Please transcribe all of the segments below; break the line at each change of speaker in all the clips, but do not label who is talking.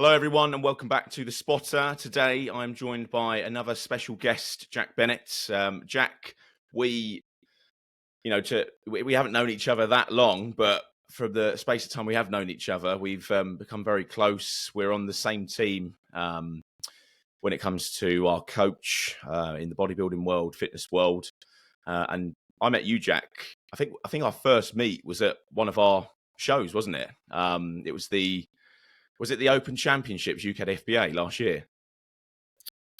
Hello, everyone, and welcome back to The Spotter. Today, I'm joined by another special guest, Jack Bennett. Jack, we haven't known each other that long, but for the space of time we have known each other, we've become very close. We're on the same team when it comes to our coach in the bodybuilding world, fitness world. And I met you, Jack. I think our first meet was at one of our shows, wasn't it? Was it the Open Championships UK FBA last year?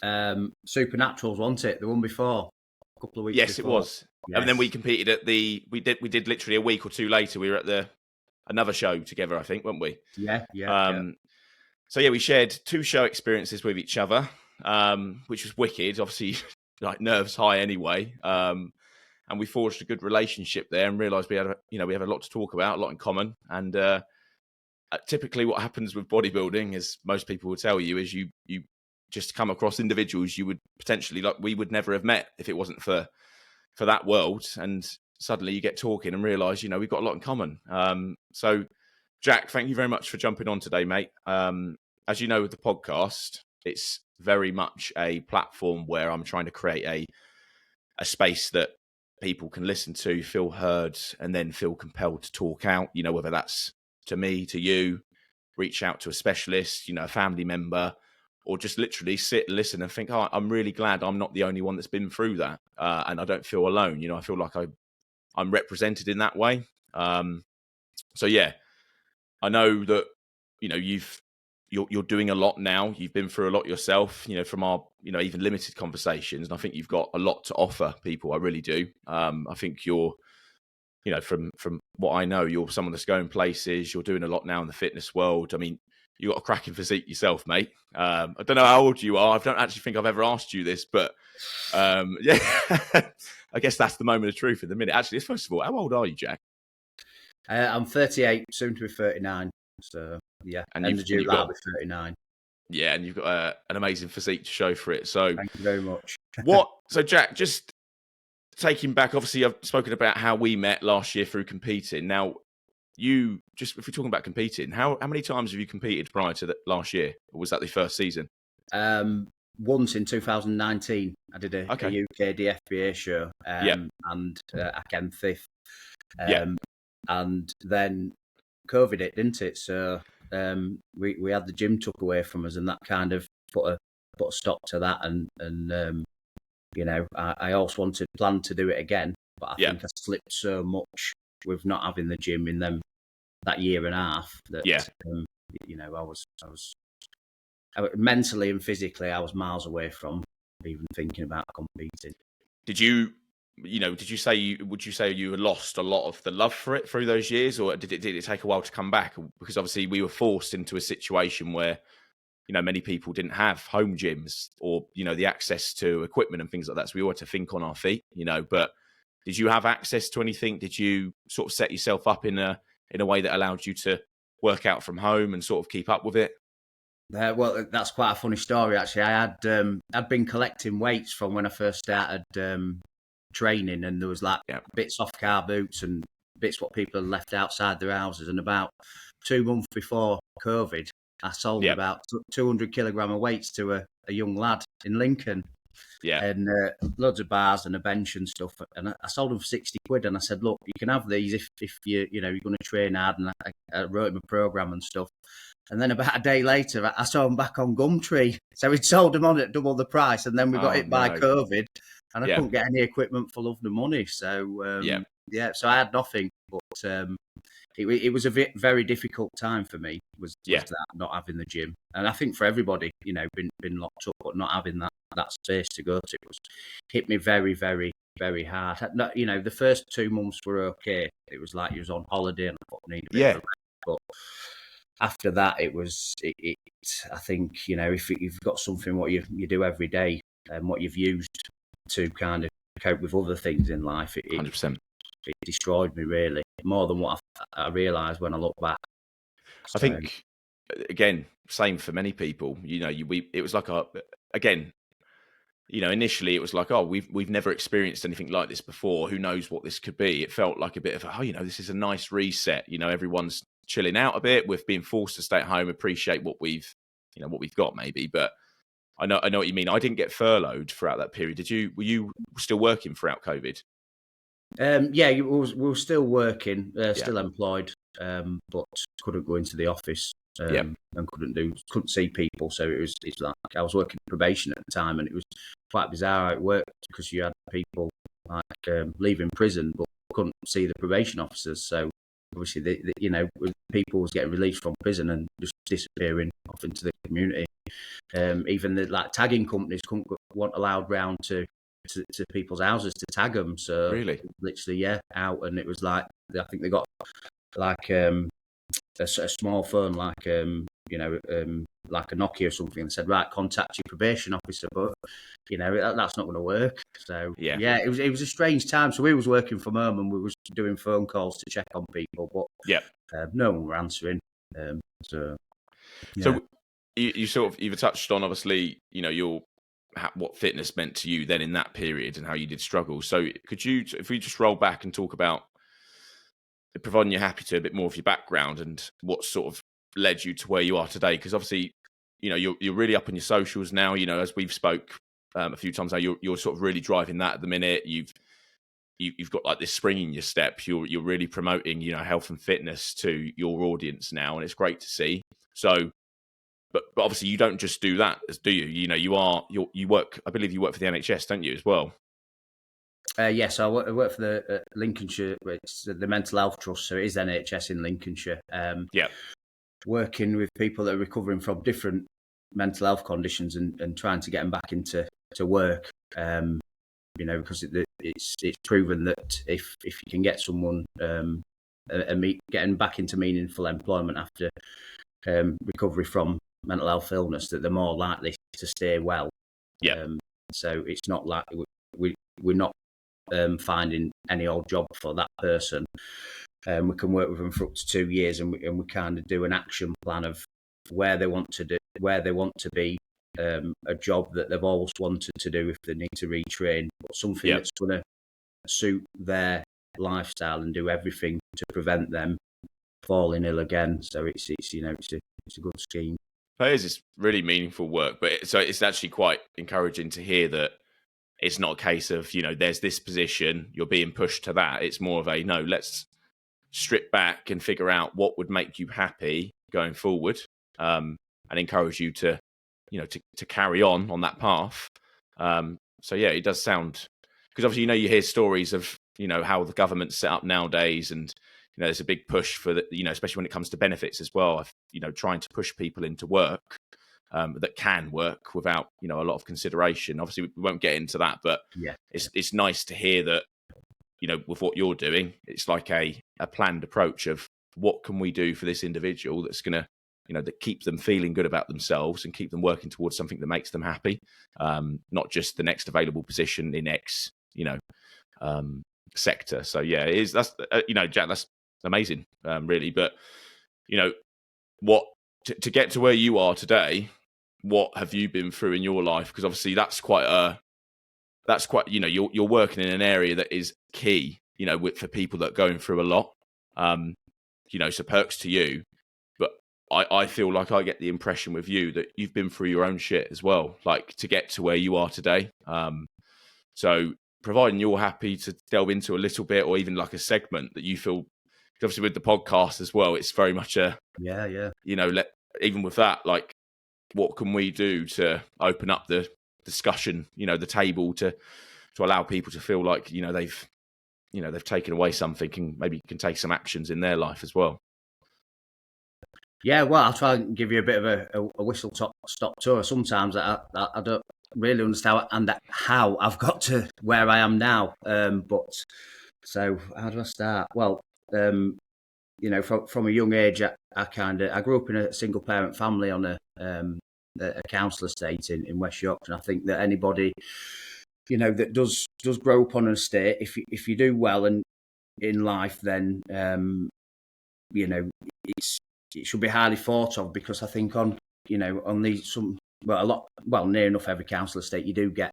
Supernaturals, wasn't it? The one before, a couple of weeks.
Yes,
before.
It was. Yes. And then we competed at we did literally a week or two later. We were at another show together, I think, weren't we?
Yeah.
So yeah, we shared 2 show experiences with each other, which was wicked. Obviously, like nerves high anyway. And we forged a good relationship there, and realised we have a lot to talk about, a lot in common, and. Typically what happens with bodybuilding, as most people will tell you, is you just come across individuals you would potentially, like, we would never have met if it wasn't for that world. And suddenly you get talking and realise, we've got a lot in common. So Jack, thank you very much for jumping on today, mate. As you know, with the podcast, it's very much a platform where I'm trying to create a space that people can listen to, feel heard, and then feel compelled to talk out, whether that's to me, to you, reach out to a specialist, a family member, or just literally sit and listen and think, I'm really glad I'm not the only one that's been through that. And I don't feel alone. I feel like I'm represented in that way. So yeah, I know that, you're doing a lot now. You've been through a lot yourself, from our, even limited conversations. And I think you've got a lot to offer people. I really do. I think you're, from what I know, you're someone that's going places. You're doing a lot now in the fitness world. I mean, you've got a cracking physique yourself, mate. I don't know how old you are. I don't actually think I've ever asked you this, but yeah, I guess that's the moment of truth in the minute. Actually, first of all, how old are you, Jack?
I'm 38, soon to be 39. So yeah,
and
end of July, I'll be 39.
Yeah, and you've got an amazing physique to show for it. So
thank you very much.
So Jack, just taking back, obviously, I've spoken about how we met last year through competing. Now, if we're talking about competing, how many times have you competed prior to that last year? Or was that the first season?
Once in 2019, I did a UK DFBA show, and I came 5th. And then COVID hit, didn't it? So we had the gym took away from us, and that kind of put a stop to that. And I also planned to do it again, but I think I slipped so much with not having the gym in that year and a half that I was mentally and physically, I was miles away from even thinking about competing.
Would you say you lost a lot of the love for it through those years, or did it take a while to come back? Because obviously we were forced into a situation where many people didn't have home gyms or, the access to equipment and things like that. So we all had to think on our feet, but did you have access to anything? Did you sort of set yourself up in a way that allowed you to work out from home and sort of keep up with it?
Well, that's quite a funny story, actually. I'd been collecting weights from when I first started training, and there was bits off car boots and bits what people had left outside their houses. And about 2 months before COVID, I sold about 200 kilogram of weights to a young lad in Lincoln.
Yeah.
And loads of bars and a bench and stuff. And I sold them for 60 quid. And I said, look, you can have these if you're going to train hard. And I wrote him a program and stuff. And then about a day later, I saw them back on Gumtree. So we'd sold them on at double the price. And then we got hit by COVID. And I couldn't get any equipment for love nor money. So, so I had nothing. But it was a very difficult time for me, was that, not having the gym. And I think for everybody, been locked up, but not having that space to go to hit me very, very, very hard. The first 2 months were okay. It was like you was on holiday and I thought I need a bit of a rest. But after that, it was, I think, if you've got something what you do every day and what you've used to kind of cope with other things in life,
100%.
It destroyed me, really, more than what I realised when I look back.
So, I think, again, same for many people. It was like initially it was like, we've never experienced anything like this before. Who knows what this could be? It felt like a bit of this is a nice reset. Everyone's chilling out a bit. We've been forced to stay at home, appreciate what we've what we've got maybe. But I know what you mean. I didn't get furloughed throughout that period. Did you? Were you still working throughout COVID?
Yeah, we were still working,
Yeah.
still employed, but couldn't go into the office
Yeah.
and couldn't see people. So it's like I was working probation at the time, and it was quite bizarre how it worked because you had people like leaving prison but couldn't see the probation officers. So obviously, people was getting released from prison and just disappearing off into the community. Even the like tagging companies weren't allowed round to people's houses to tag them. So
Really?
literally, out. And it was like, I think they got like a small phone, like like a Nokia or something, and said, right, contact your probation officer. But that's not going to work. So yeah, it was a strange time. So we was working from home and we was doing phone calls to check on people, but no one were answering. So
you've touched on, obviously, what fitness meant to you then in that period and how you did struggle. So could you, if we just roll back and talk about providing you're happy to a bit more of your background and what sort of led you to where you are today? Because obviously, you're really up on your socials now, as we've spoke a few times now, you're sort of really driving that at the minute. You've got like this spring in your step. You're really promoting, health and fitness to your audience now, and it's great to see. So, but obviously you don't just do that, do you? You work. I believe you work for the NHS, don't you, as well?
Yes, I work for the Lincolnshire. It's the Mental Health Trust, so it is NHS in Lincolnshire. Working with people that are recovering from different mental health conditions and trying to get them back into work. Because it's proven that if you can get someone getting back into meaningful employment after recovery from mental health illness, that they're more likely to stay well. So it's not like we're not finding any old job for that person. We can work with them for up to 2 years, and we kind of do an action plan of where they want to be, a job that they've always wanted to do if they need to retrain, but something that's going to suit their lifestyle and do everything to prevent them falling ill again. So it's a good scheme.
It is. It's really meaningful work, but it's actually quite encouraging to hear that it's not a case of, there's this position, you're being pushed to that. It's more of no, let's strip back and figure out what would make you happy going forward, and encourage you to, to carry on that path. So yeah, it does sound, because obviously, you hear stories of, how the government's set up nowadays, and, there's a big push for the, especially when it comes to benefits as well, trying to push people into work. That can work without, a lot of consideration. Obviously, we won't get into that, but it's nice to hear that, with what you're doing, it's like a planned approach of what can we do for this individual that's going to, that keep them feeling good about themselves and keep them working towards something that makes them happy, not just the next available position in X, sector. So yeah, it is. That's Jack, that's amazing, really. But what to get to where you are today, what have you been through in your life? Because obviously that's quite you're working in an area that is key, for people that are going through a lot, so perks to you. But I feel like I get the impression with you that you've been through your own shit as well, like to get to where you are today. So providing you're happy to delve into a little bit, or even like a segment that you feel, obviously with the podcast as well, it's very much even with that, like, what can we do to open up the discussion, the table to allow people to feel like, they've taken away something and maybe can take some actions in their life as well.
Yeah, well, I'll try and give you a bit of a whistle-stop tour. Sometimes I don't really understand how I've got to where I am now. But so how do I start? Well, from a young age, I grew up in a single parent family on a council estate in West Yorkshire. And I think that anybody, that does grow up on an estate, if you do well and in life, then it should be highly thought of, because I think on these near enough every council estate you do get.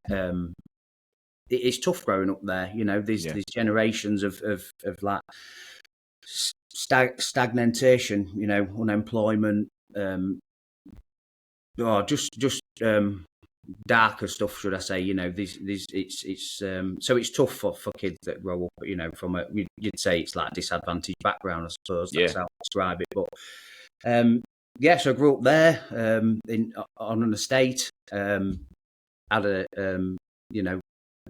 It's tough growing up there. These generations of like stagnation, unemployment, just darker stuff, should I say? You know, it's so it's tough for kids that grow up, you know, from you'd say it's like disadvantaged background, I suppose. That's how I describe it. But so I grew up there on an estate. Had a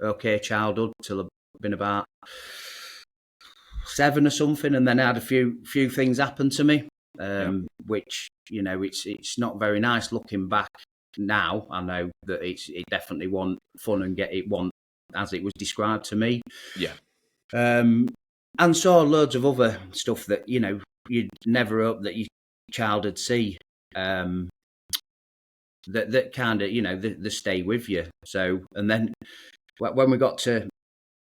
okay childhood till I've been about 7 or something, and then I had a few things happen to me, which, you know, it's not very nice looking back now. I know that it definitely wasn't fun and it wasn't as it was described to me. And saw loads of other stuff that, you know, you'd never hope that your child would see. That kind of, you know, they stay with you. So, and then when we got to,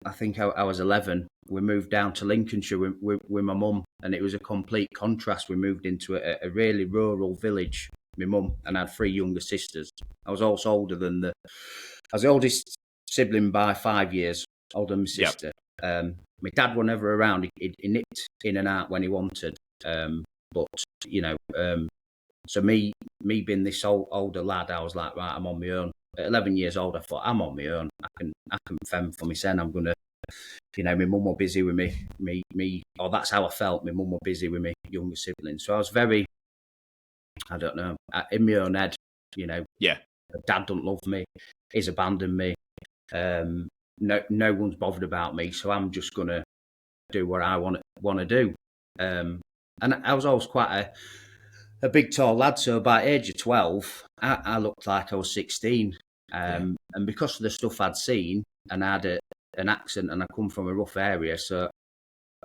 I think I was 11, we moved down to Lincolnshire with my mum, and it was a complete contrast. We moved into a really rural village, my mum, and I had 3 younger sisters. I was also older than I was the oldest sibling by 5 years, older than my sister. My dad was never around. He nipped in and out when he wanted. But, you know, so me being this older lad, I was like, right, I'm on my own. At 11 years old, I thought, I'm on my own. I can fend for myself. I'm gonna, you know, my mum was busy with me, or that's how I felt. My mum was busy with me younger siblings. So I was very, I don't know, in my own head, you know. Dad don't love me. He's abandoned me. No one's bothered about me. So I'm just gonna do what I want to do. And I was always quite a big tall lad, so by age of 12, I looked like I was 16. And because of the stuff I'd seen, and I had an accent, and I come from a rough area, so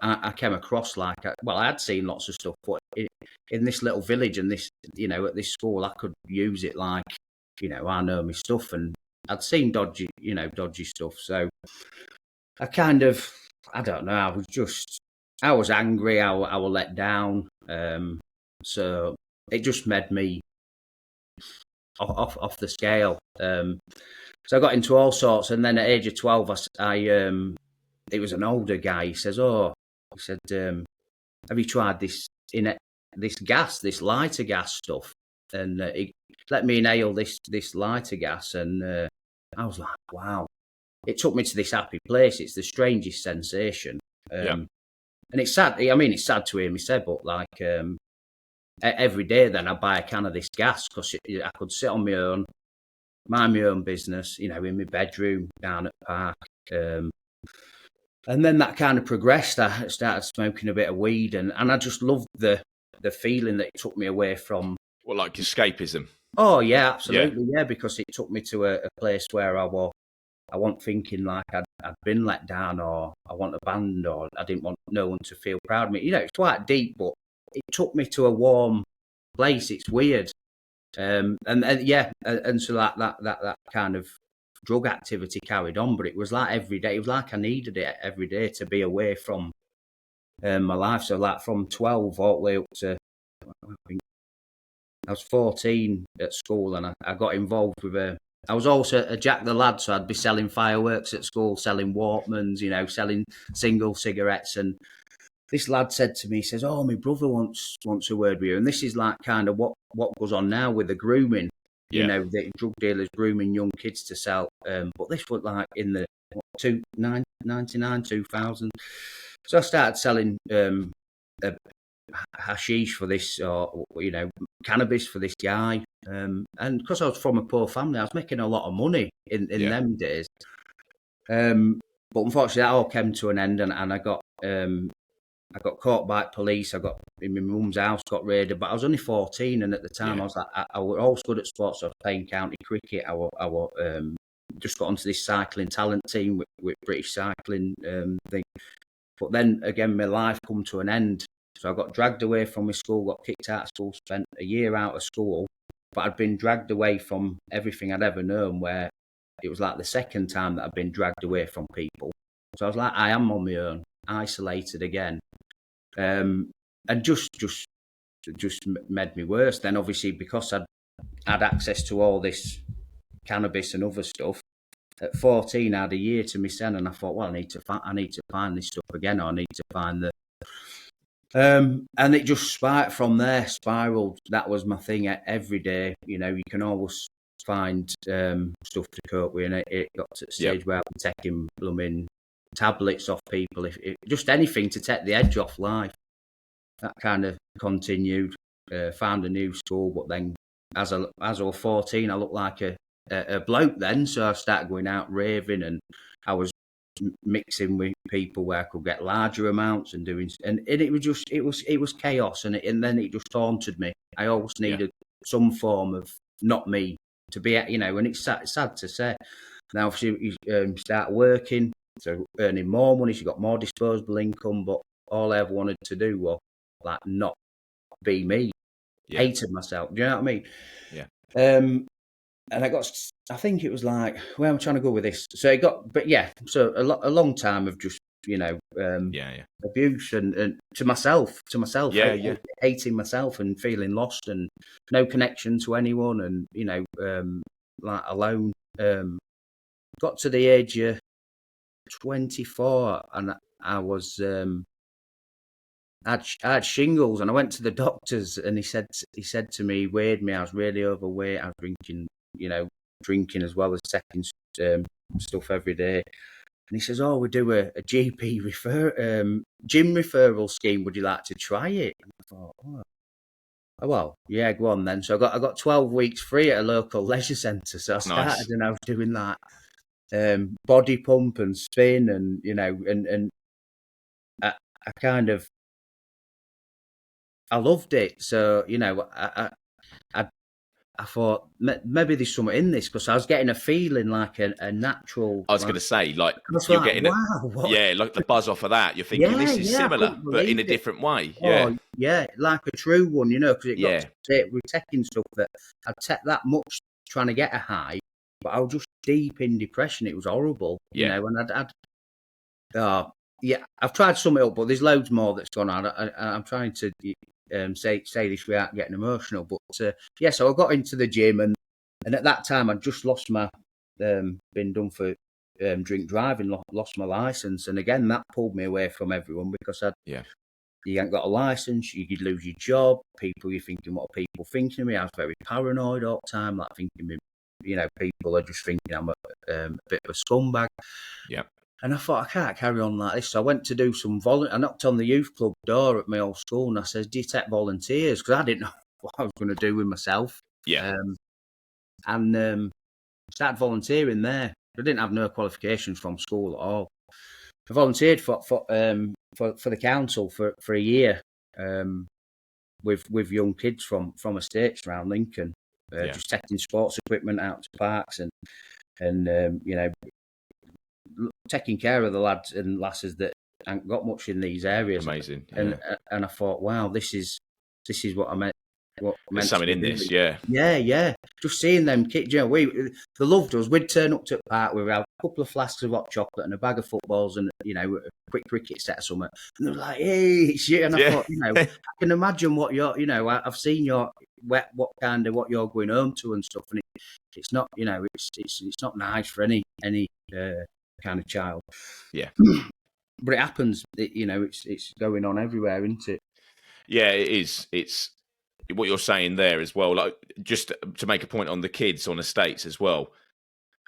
I came across like, I had seen lots of stuff, but in this little village and this, you know, at this school, I could use it like, you know, I know my stuff, and I'd seen dodgy stuff. So I kind of, I don't know, I was angry, I was let down. So it just made me off the scale. So I got into all sorts, and then at age of 12, it was an older guy. He said, have you tried this lighter gas stuff? And he let me inhale this lighter gas, and I was like, wow. It took me to this happy place. It's the strangest sensation. And it's sad. I mean, it's sad to hear me say, but like, every day then I buy a can of this gas because I could sit on my own, mind my own business, you know, in my bedroom down at the park. And then that kind of progressed. I started smoking a bit of weed, and I just loved the feeling that it took me away from.
Well, like escapism.
Oh yeah, absolutely, yeah, because it took me to a place where I wasn't thinking like I'd been let down, or I want abandoned, or I didn't want no one to feel proud of me. You know, it's quite deep, but it took me to a warm place. It's weird. And so that kind of drug activity carried on, but it was like every day. It was like I needed it every day to be away from my life. So like from 12 all the way up to, I think I was 14 at school, and I got involved with I was also a Jack the Lad, so I'd be selling fireworks at school, selling Walkmans, you know, selling single cigarettes. And this lad said to me, he says, "Oh, my brother wants a word with you." And this is like kind of what goes on now with the grooming. You know, the drug dealers grooming young kids to sell. But this was like in the 99, 2000. So I started selling hashish for this, or, you know, cannabis for this guy. And because I was from a poor family, I was making a lot of money in them days. But unfortunately, that all came to an end, and I got caught by police. I got in my mum's house, got raided, but I was only 14, and at the time I was like, I was always good at sports. I was playing county cricket. I just got onto this cycling talent team with British cycling thing. But then again, my life come to an end. So I got dragged away from my school, got kicked out of school, spent a year out of school, but I'd been dragged away from everything I'd ever known, where it was like the second time that I'd been dragged away from people. So I was like, I am on my own, isolated again. And just made me worse. Then obviously, because I'd had access to all this cannabis and other stuff, at 14 I had a year to myself, and I thought, well, I need to find this stuff again, or I need to find And it just from there spiraled. That was my thing every day. You can always find stuff to cope with, and it got to the
Yeah.
stage where I'm taking blooming tablets off people, if just anything to take the edge off life. That kind of continued. Found a new school, but then as I was 14, I looked like a bloke then, so I started going out raving, and I was mixing with people where I could get larger amounts and doing, and it was just it was chaos, and then it just haunted me. I always needed some form of not me to be, and it's sad to say. Now, obviously, you start working, so earning more money, you got more disposable income, but all I ever wanted to do was like not be me. Hated myself. Do you know what I mean?
Yeah.
And I think it was like, where am I trying to go with this? So so a long time of just, abuse and to myself, hating myself and feeling lost and no connection to anyone, and, like alone. Got to the age of 24 and I was, I had shingles, and I went to the doctors, and he said to me, he weighed me, I was really overweight, I was drinking as well as taking stuff every day. And he says, we do a GP gym referral scheme, would you like to try it? And I thought, well, yeah, go on then. So I got 12 weeks free at a local leisure centre, so I started, and I was doing that body pump and spin, and and I kind of, I loved it. So, I thought maybe there's something in this, because I was getting a feeling like a natural.
I was going to say, like, you're getting like the buzz off of that. You're thinking this is similar, but in a different way. Yeah,
like a true one, because it got to say, we're taking stuff that I'd take that much trying to get a high, but I was just deep in depression. It was horrible, and I've tried to sum it up, but there's loads more that's gone on. I'm trying to say this without getting emotional, but so I got into the gym, and at that time I'd just lost my been done for drink driving, lost my license, and again that pulled me away from everyone, because you ain't got a license, you could lose your job, you're thinking, what are people thinking of me? I was very paranoid all the time, like thinking, people are just thinking I'm a bit of a scumbag.
Yeah.
And I thought, I can't carry on like this. So I went to do some I knocked on the youth club door at my old school, and I said, do you take volunteers? Because I didn't know what I was going to do with myself.
Yeah.
And started volunteering there. I didn't have no qualifications from school at all. I volunteered for the council for a year with young kids from estates around Lincoln, just taking sports equipment out to parks and taking care of the lads and lasses that haven't got much in these areas.
Amazing.
And I thought, wow, this is what I meant.
There's something in this, yeah.
Just seeing them kids, they loved us. We'd turn up to the park, we'd have a couple of flasks of hot chocolate and a bag of footballs and a quick cricket set or something. And they were like, "Hey, it's you!" And I thought, I can imagine what you're, I've seen what you're going home to and stuff, and it's not, it's not nice for any kind of child.
Yeah.
But it happens. It's going on everywhere, isn't it?
Yeah, it is. It's what you're saying there as well. Like, just to make a point on the kids on estates as well.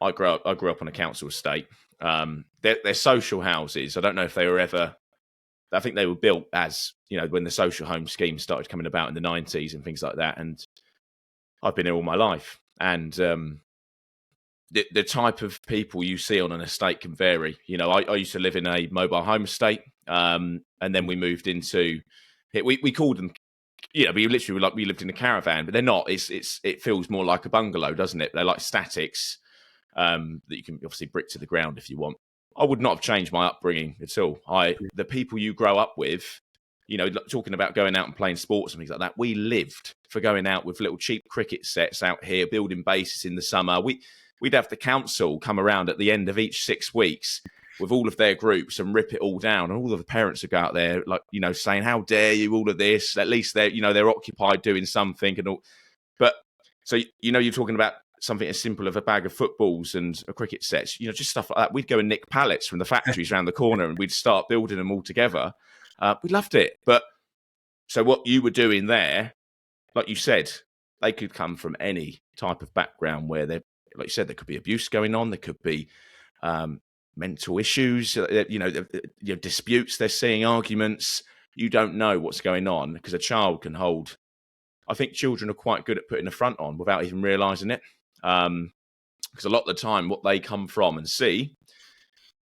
I grew up on a council estate. They're social houses. I don't know if they were ever. I think they were built as when the social home scheme started coming about in the 90s and things like that. And I've been here all my life, and the type of people you see on an estate can vary. I used to live in a mobile home estate, and then we moved into it. We called them, we literally we lived in a caravan, but they're not. It feels more like a bungalow, doesn't it? They're like statics that you can obviously brick to the ground if you want. I would not have changed my upbringing at all. The people you grow up with, talking about going out and playing sports and things like that, we lived for going out with little cheap cricket sets out here, building bases in the summer. We'd have the council come around at the end of each 6 weeks with all of their groups and rip it all down. And all of the parents would go out there, saying, "How dare you, all of this?" At least they're occupied doing something and all. But so, you're talking about something as simple as a bag of footballs and a cricket sets, just stuff like that. We'd go and nick pallets from the factories around the corner and we'd start building them all together. We loved it. But So what you were doing there, like you said, they could come from any type of background where they, like you said, there could be abuse going on. There could be mental issues, disputes. They're seeing arguments. You don't know what's going on because a child can hold. I think children are quite good at putting a front on without even realising it. Because a lot of the time, what they come from and see,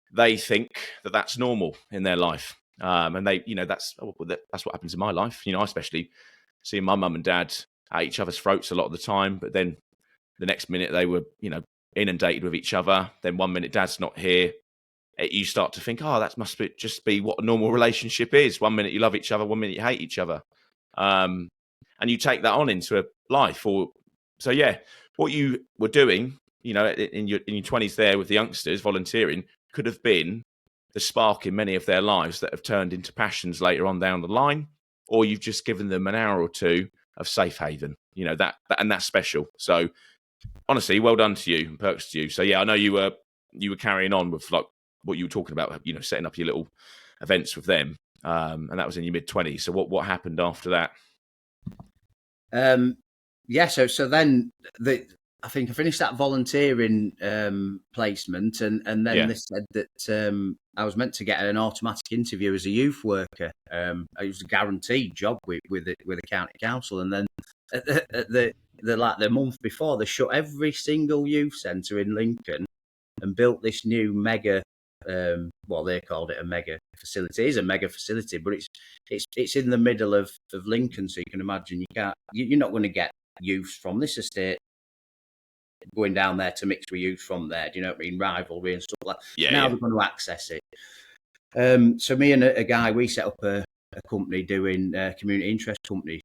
they think that that's normal in their life. And they, that's what happens in my life. I especially seeing my mum and dad at each other's throats a lot of the time. But then the next minute they were, inundated with each other. Then 1 minute dad's not here. You start to think, oh, that must just be what a normal relationship is. 1 minute you love each other, 1 minute you hate each other. And you take that on into a life. So yeah, what you were doing, in your 20s there with the youngsters volunteering could have been the spark in many of their lives that have turned into passions later on down the line, or you've just given them an hour or two of safe haven, that and that's special. So honestly, well done to you and perks to you. So yeah, I know you were carrying on with like what you were talking about, setting up your little events with them. And that was in your mid-20s. So what happened after that?
So then I think I finished that volunteering placement, and then they said that I was meant to get an automatic interview as a youth worker. It was a guaranteed job with the county council, and then the month before, they shut every single youth centre in Lincoln and built this new mega. They called it a mega facility. It is a mega facility, but it's in the middle of Lincoln, so you can imagine you're not going to get youth from this estate going down there to mix with youth from there. Do you know what I mean? Rivalry and stuff like that.
Yeah,
now they're going to access it. So me and a guy, we set up a company doing community interest company,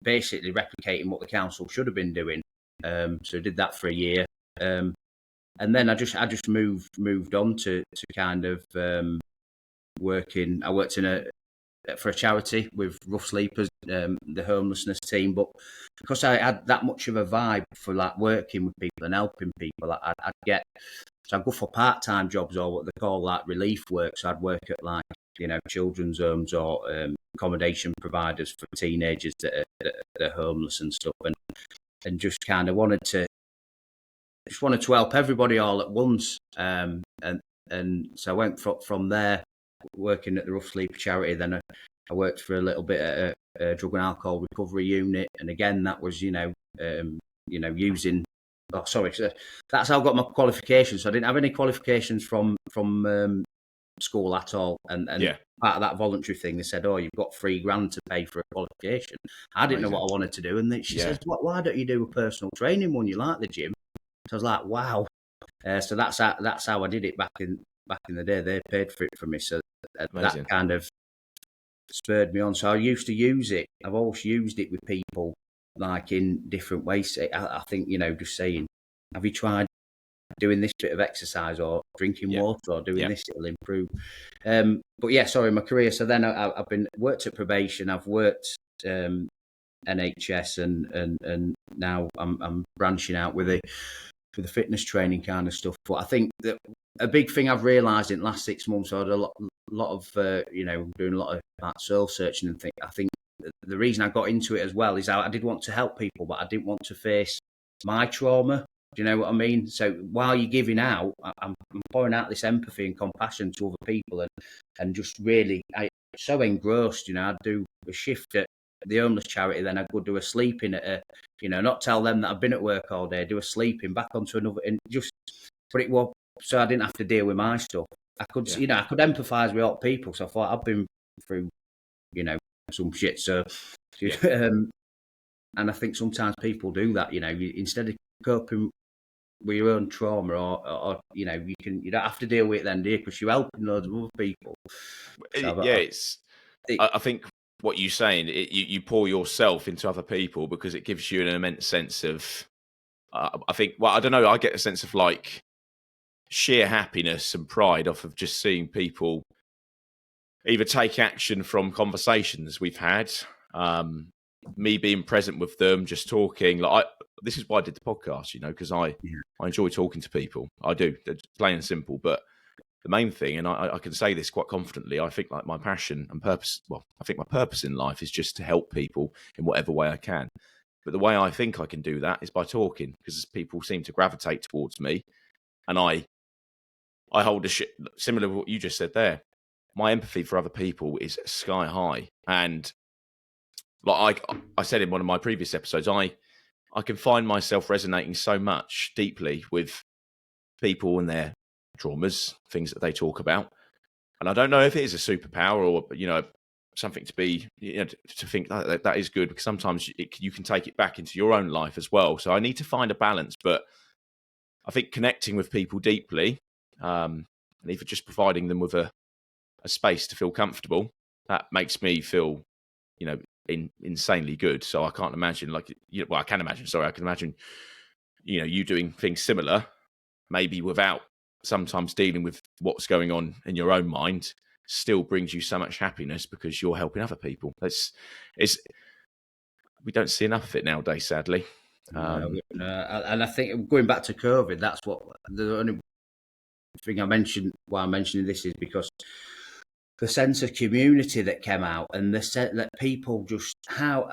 basically replicating what the council should have been doing. So did that for a year. And then I just moved on to kind of working. I worked for a charity with rough sleepers, the homelessness team. But because I had that much of a vibe for like working with people and helping people, I'd go for part-time jobs or what they call like relief work. So I'd work at like children's homes or accommodation providers for teenagers that are homeless and stuff, and just kind of wanted to help everybody all at once. And so I went from there, working at the Rough Sleeper charity. Then I worked for a little bit at a drug and alcohol recovery unit, and again that was using. Oh, sorry, so that's how I got my qualifications. So I didn't have any qualifications from school at all, and part of that voluntary thing, they said, "Oh, you've got $3,000 to pay for a qualification." I didn't know what I wanted to do, and then she says, "Why don't you do a personal training one? You like the gym?" So I was like, "Wow!" So that's how I did it back in the day. They paid for it for me, so that kind of spurred me on. So I used to use it. I've always used it with people, like in different ways. I think just saying, "Have you tried doing this bit of exercise or drinking water or doing this? It'll improve." But yeah, sorry, my career. So then I've worked at probation. I've worked NHS, and now I'm branching out with the fitness training kind of stuff. But I think that a big thing I've realised in the last 6 months, I had a lot of doing a lot of soul searching and I think the reason I got into it as well is I did want to help people, but I didn't want to face my trauma. Do you know what I mean? So while you're giving out, I'm pouring out this empathy and compassion to other people, and just really, I'm so engrossed. I'd do a shift at the homeless charity, then I'd go do a sleeping at not tell them that I've been at work all day, do a sleeping back onto another, and just, but it was, so I didn't have to deal with my stuff. I could, I could empathise with all people. So I thought I've been through, some shit. So, and I think sometimes people do that. Instead of coping with your own trauma, or you don't have to deal with it then, do you? Because you're helping loads of other people. So
I think what you're saying, you pour yourself into other people because it gives you an immense sense of. I think. Well, I don't know. I get a sense of like sheer happiness and pride off of just seeing people either take action from conversations we've had, me being present with them, just talking. This is why I did the podcast, because I enjoy talking to people. I do. It's plain and simple. But the main thing, and I can say this quite confidently, I think like my passion and purpose, I think my purpose in life is just to help people in whatever way I can. But the way I think I can do that is by talking, because people seem to gravitate towards me, and I hold a shit similar to what you just said there. My empathy for other people is sky high, and like I said in one of my previous episodes, I can find myself resonating so much deeply with people and their traumas, things that they talk about. And I don't know if it is a superpower or, something to be, to think that is good, because sometimes you can take it back into your own life as well. So I need to find a balance, but I think connecting with people deeply, and even just providing them with a space to feel comfortable, that makes me feel, insanely good. So I can't imagine I can imagine, you doing things similar, maybe without sometimes dealing with what's going on in your own mind, still brings you so much happiness because you're helping other people. We don't see enough of it nowadays, sadly.
And I think going back to COVID, that's what the only thing I mentioned. Why I'm mentioning this is because the sense of community that came out, and the sense that people just how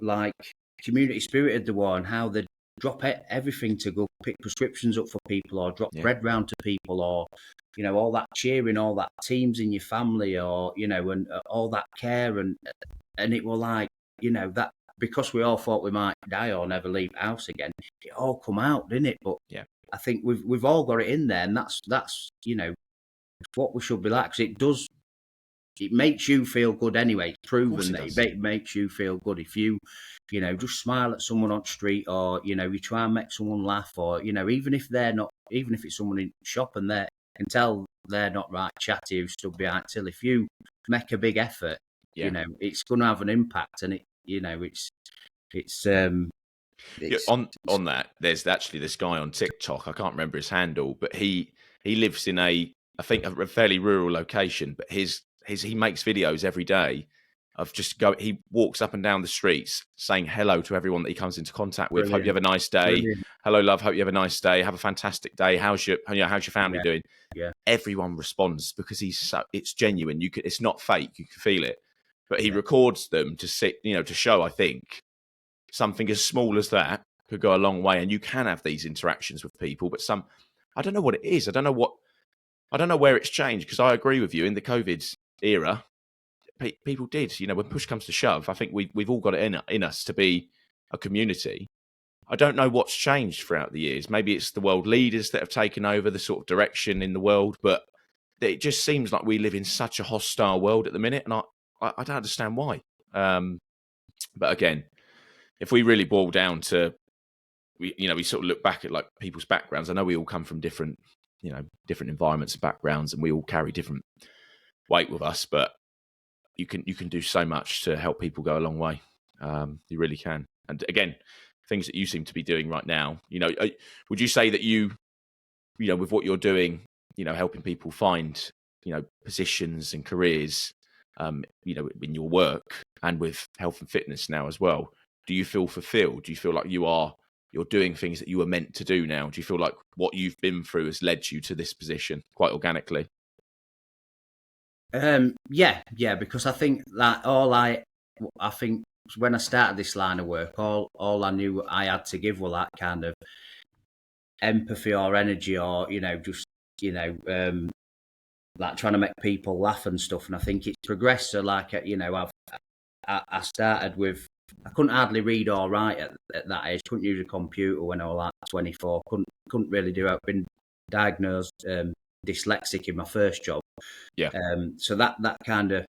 like community spirited they were, and how they drop everything to go pick prescriptions up for people, or drop bread round to people, or all that cheering, all that teams in your family, or and all that care, and it was like that, because we all thought we might die or never leave the house again, it all come out, didn't it? But I think we've all got it in there, and that's what we should be like, because it makes you feel good anyway. It's proven that it makes you feel good if you just smile at someone on the street, or you try and make someone laugh, or even if it's someone in the shop and they can tell they're not right chatty, who stood behind till, if you make a big effort, it's going to have an impact. And
on that, there's actually this guy on TikTok, I can't remember his handle, but he lives in I think a fairly rural location, but he makes videos every day of he walks up and down the streets saying hello to everyone that he comes into contact with. Brilliant. Hope you have a nice day. Brilliant. Hello, love. Hope you have a nice day. Have a fantastic day. How's your family doing?
Yeah.
Everyone responds because it's genuine. It's not fake. You can feel it. But he records them to show, I think, something as small as that could go a long way. And you can have these interactions with people, but I don't know what it is. I don't know where it's changed, because I agree with you. In the COVID era, people did, when push comes to shove, I think we've all got it in us to be a community. I don't know what's changed throughout the years. Maybe it's the world leaders that have taken over the sort of direction in the world, but it just seems like we live in such a hostile world at the minute, and I don't understand why. But again, if we really boil down to, we sort of look back at like people's backgrounds. I know we all come from different environments and backgrounds, and we all carry different weight with us, but you can do so much to help people go a long way. You really can. And again, things that you seem to be doing right now, would you say that with what you're doing, helping people find, positions and careers, in your work and with health and fitness now as well, do you feel fulfilled? Do you feel like you're doing things that you were meant to do now? Do you feel like what you've been through has led you to this position quite organically?
Yeah, because I think that I think when I started this line of work, all I knew I had to give was that kind of empathy or energy, or like trying to make people laugh and stuff. And I think it's progressed. So like I started with, I couldn't hardly read or write at that age. Couldn't use a computer when I was like 24. Couldn't really do it. I've been diagnosed dyslexic in my first job.
Yeah.
So that kind of,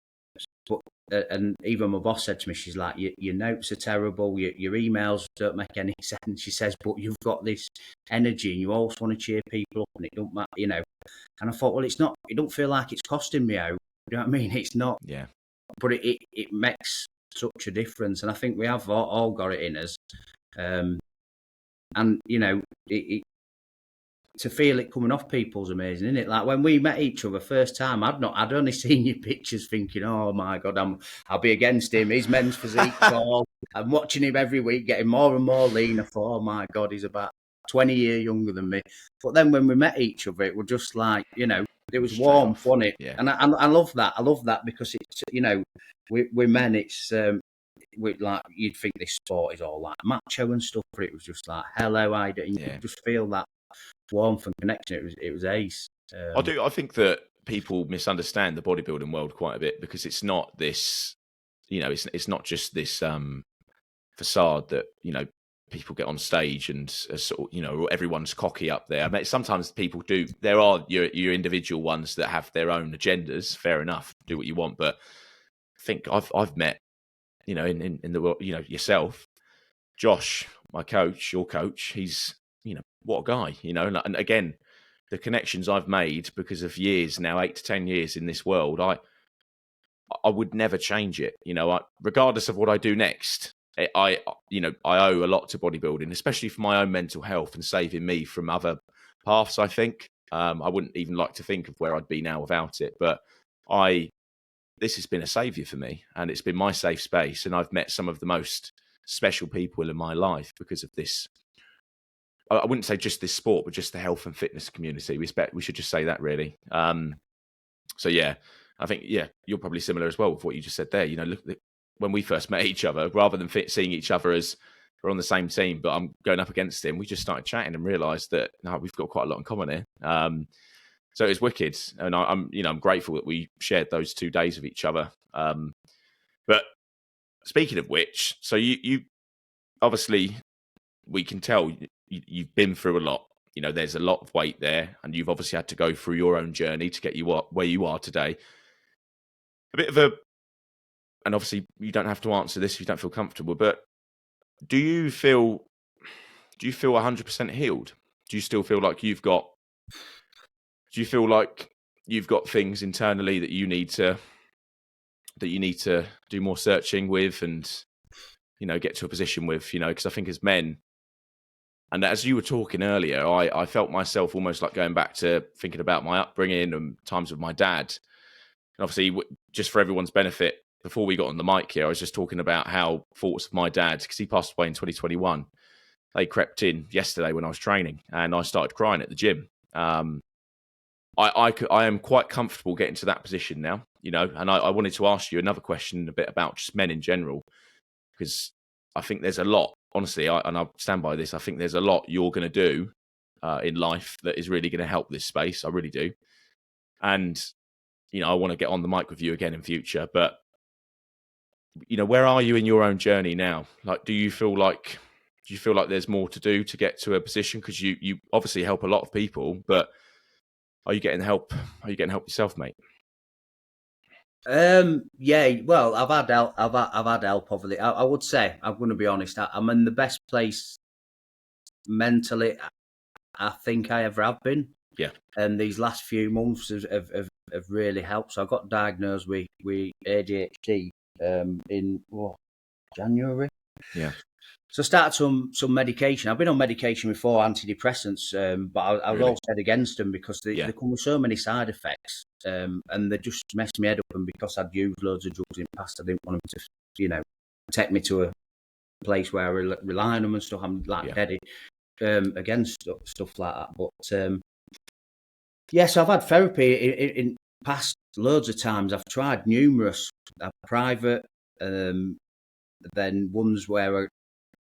and even my boss said to me, she's like, your notes are terrible, your emails don't make any sense. She says, but you've got this energy and you always want to cheer people up, and it don't matter, And I thought, well, it's not. It don't feel like it's costing me out. You know what I mean? It's not.
Yeah.
But it makes such a difference, and I think we have all got it in us. And to feel it coming off people's amazing, isn't it? Like when we met each other first time, I'd only seen your pictures, thinking, oh my God, I'll be against him. His men's physique. I'm watching him every week, getting more and more lean. I thought, oh my God, he's about 20 years younger than me. But then when we met each other, it was just like, you know, it was
Straight
warm,
off.
wasn't it?
Yeah.
And I love that. I love that because it's, you know, we men, it's like you'd think this sport is all like macho and stuff, but it was just like, hello, I do. You could just feel that warmth and connection. It was ace.
I think that people misunderstand the bodybuilding world quite a bit because it's not this, you know, it's not just this facade that, you know, people get on stage and sort of, you know, everyone's cocky up there. I mean, sometimes people do. There are your individual ones that have their own agendas. Fair enough, do what you want. But I think I've met, you know, in the world, you know, yourself, Josh, my coach, your coach. He's, you know, what a guy, you know. And again, the connections I've made because of years now, 8 to 10 years in this world, I would never change it. You know, regardless of what I do next. I owe a lot to bodybuilding, especially for my own mental health and saving me from other paths. I think I wouldn't even like to think of where I'd be now without it. But this has been a savior for me, and it's been my safe space. And I've met some of the most special people in my life because of this. I wouldn't say just this sport, but just the health and fitness community. We should just say that really. So yeah, I think you're probably similar as well with what you just said there. You know, look. When we first met each other, rather than seeing each other as we're on the same team, but I'm going up against him, we just started chatting and realised that we've got quite a lot in common here. So it was wicked, and I'm grateful that we shared those 2 days with each other. But speaking of which, so you obviously we can tell you've been through a lot. You know, there's a lot of weight there, and you've obviously had to go through your own journey to get you where you are today. A bit of and obviously you don't have to answer this if you don't feel comfortable, but do you feel 100% healed? Do you still feel like you've got things internally that you need to do more searching with and, you know, get to a position with, you know, because I think as men, and as you were talking earlier, I felt myself almost like going back to thinking about my upbringing and times with my dad. And obviously, just for everyone's benefit, before we got on the mic here, I was just talking about how thoughts of my dad, because he passed away in 2021, they crept in yesterday when I was training, and I started crying at the gym. I am quite comfortable getting to that position now, you know, and I wanted to ask you another question a bit about just men in general, because I think there's a lot, honestly, and I stand by this, I think there's a lot you're going to do in life that is really going to help this space. I really do. And, you know, I want to get on the mic with you again in future, but you know, where are you in your own journey now? Like, do you feel like there's more to do to get to a position? Because you obviously help a lot of people, but are you getting help? Are you getting help yourself, mate?
Yeah. Well, I've had help. I've had help over the. I would say I'm going to be honest. I'm in the best place mentally I think I ever have been.
Yeah.
And these last few months have really helped. So I got diagnosed with ADHD in January.
Yeah.
So I started some medication. I've been on medication before, antidepressants, but I was all dead against them because they come with so many side effects, and they just messed my head up. And because I'd used loads of drugs in the past, I didn't want them to, you know, take me to a place where I rely on them and stuff. I'm like dead against stuff like that. But yes, I've had therapy in past loads of times. I've tried numerous private, then ones where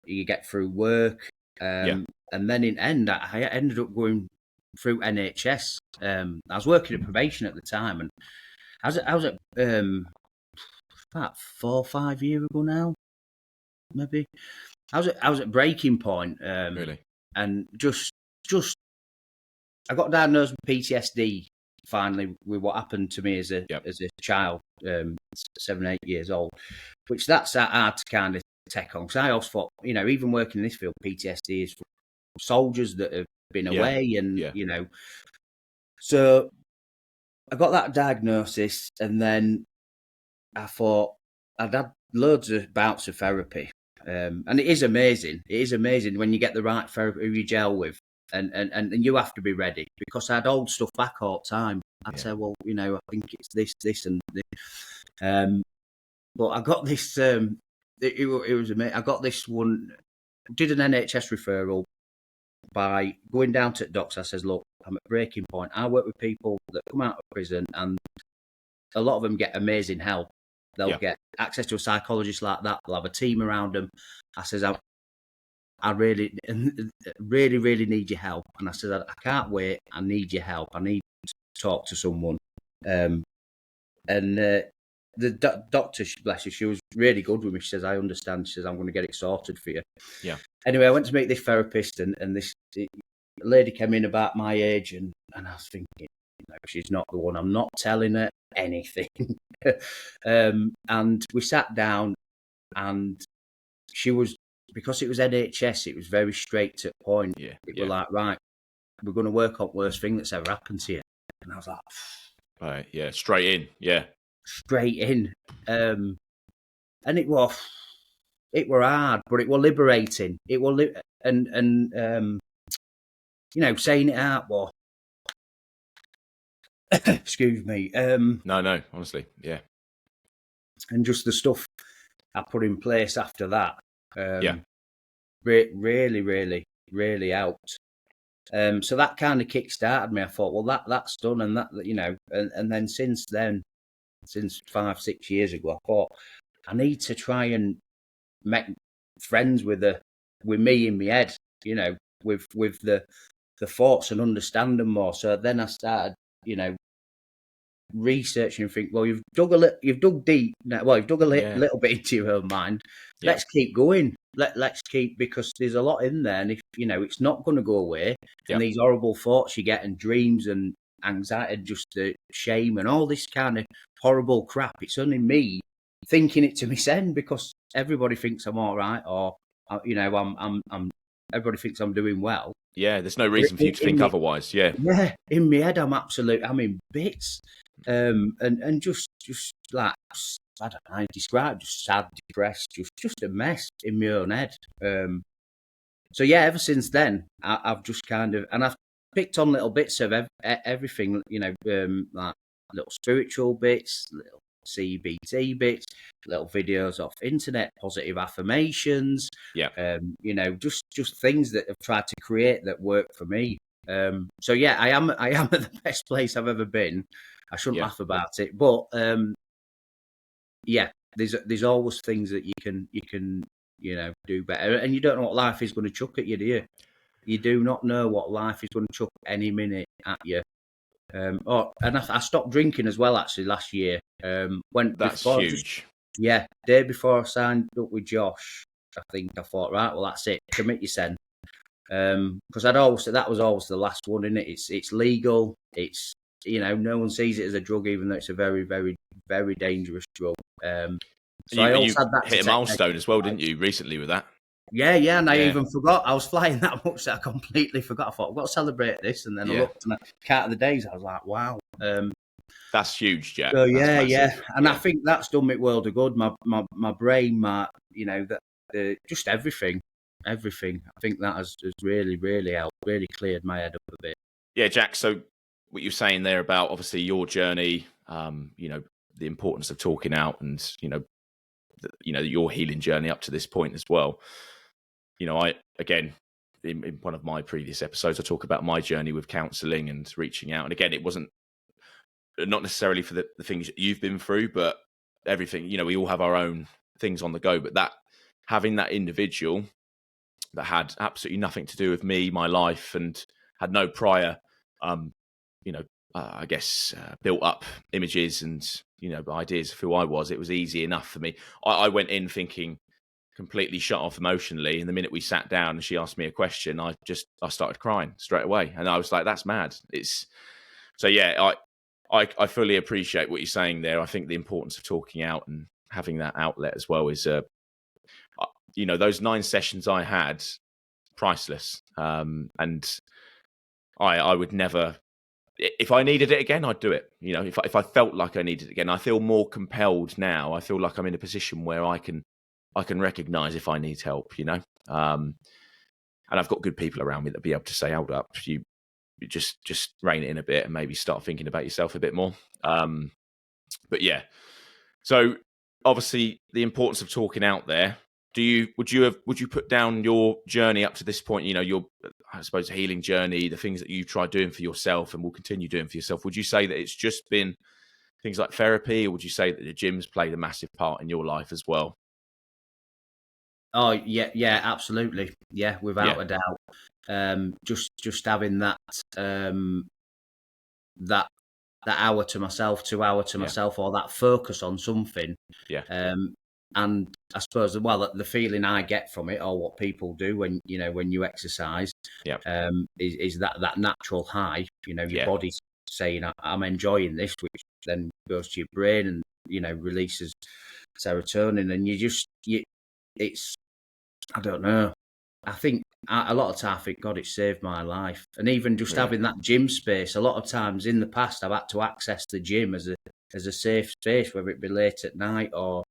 you get through work, and then in end, I ended up going through NHS. I was working at probation at the time, and I was at about 4 or 5 years ago now, maybe. I was at breaking point,
Really,
and just I got diagnosed with PTSD finally with what happened to me as a child, 7, 8 years old, which that's hard to kind of take on. Because I always thought, you know, even working in this field, PTSD is for soldiers that have been away, and you know. So I got that diagnosis, and then I thought I'd had loads of bouts of therapy, and it is amazing. It is amazing when you get the right therapy who you gel with. And you have to be ready, because I'd hold stuff back all the time. I'd say, well, you know, I think it's this, and this. But I got this. It was amazing. I got this one. Did an NHS referral by going down to the docks. I says, look, I'm at breaking point. I work with people that come out of prison, and a lot of them get amazing help. They'll get access to a psychologist like that. They'll have a team around them. I says, I really, really, really need your help. And I said, I can't wait. I need your help. I need to talk to someone. And the doctor, bless her, she was really good with me. She says, I understand. She says, I'm going to get it sorted for you.
Yeah.
Anyway, I went to meet this therapist, and this lady came in about my age, and I was thinking, she's not the one. I'm not telling her anything. And we sat down, and she was, because it was NHS, it was very straight to the point.
Yeah.
It was like, right, we're going to work on worst thing that's ever happened to you. And I was like,
right, yeah, straight in, yeah.
Straight in. And it were hard, but it were liberating. It were saying it out was excuse me.
No, honestly, yeah.
And just the stuff I put in place after that, really, really, really helped. So that kind of kick-started me. I thought, well, that's done, and that, and then since 5-6 years ago, I thought I need to try and make friends with me in my head, with the thoughts, and understand them more. So then I started, researching and think, well, you've dug deep now. Well, you've dug a little bit into your own mind. Yeah. Let's keep going. Let's keep, because there's a lot in there, and if it's not going to go away. Yeah. And these horrible thoughts you get, and dreams and anxiety, and just the shame and all this kind of horrible crap. It's only me thinking it to myself, because everybody thinks I'm all right, or I'm everybody thinks I'm doing well.
Yeah, there's no reason for you to think otherwise. Yeah,
in my head, I'm in bits. And just like, I don't know how to describe, just sad, depressed, just a mess in my own head. So yeah, ever since then, I've just kind of, and I've picked on little bits of everything, like little spiritual bits, little CBT bits, little videos off internet, positive affirmations.
Yeah.
Just things that I've tried to create that work for me. So yeah, I am at the best place I've ever been. I shouldn't laugh about it, but there's always things that you can do better, and you don't know what life is going to chuck at you, do you? You do not know what life is going to chuck any minute at you. And I stopped drinking as well, actually, last year.
That's huge.
Day before I signed up with Josh, I think I thought, right, well, that's it. Commit yourself. Because that was always the last one, isn't it? It's legal. It's, no one sees it as a drug, even though it's a very, very, very dangerous drug.
So I also had that hit a milestone as well, didn't you, recently with that?
Yeah, and I even forgot. I was flying that much that I completely forgot. I thought, I've got to celebrate this. And then I looked, and I counted the days. I was like, wow.
That's huge, Jack.
So and I think that's done me world of good. My brain, just everything. I think that has really, really helped, really cleared my head up a bit.
Yeah, Jack. So what you're saying there about obviously your journey, the importance of talking out, and your healing journey up to this point as well. I again, in one of my previous episodes, I talk about my journey with counselling and reaching out. And again, it wasn't not necessarily for the things that you've been through, but everything. We all have our own things on the go. But that having that individual that had absolutely nothing to do with me, my life, and had no prior, built up images and, ideas of who I was. It was easy enough for me. I went in thinking completely shut off emotionally. And the minute we sat down and she asked me a question, I started crying straight away. And I was like, that's mad. I fully appreciate what you're saying there. I think the importance of talking out and having that outlet as well is, those 9 sessions I had, priceless. And I would never, if I needed it again, I'd do it. If I felt like I needed it again, I feel more compelled now. I feel like I'm in a position where I can recognize if I need help, and I've got good people around me that be able to say, hold up, you just rein it in a bit and maybe start thinking about yourself a bit more. But yeah, so obviously the importance of talking out there. Would you put down your journey up to this point? I suppose, healing journey, the things that you've tried doing for yourself and will continue doing for yourself, would you say that it's just been things like therapy, or would you say that the gym's played a massive part in your life as well?
Oh yeah, absolutely. Yeah,
Yeah,
without a doubt. Just having that that hour to myself, 2 hour to
yeah,
myself, or that focus on something.
yeah,
Um, and I suppose, well, the feeling I get from it, or what people do when when you exercise,
yeah,
is that natural high. Your
yeah,
body's saying, I'm enjoying this," which then goes to your brain and releases serotonin, and it's I don't know. I think a lot of time I think, God, it saved my life. And even just
really.
having that gym space, a lot of times in the past, I've had to access the gym as a safe space, whether it be late at night or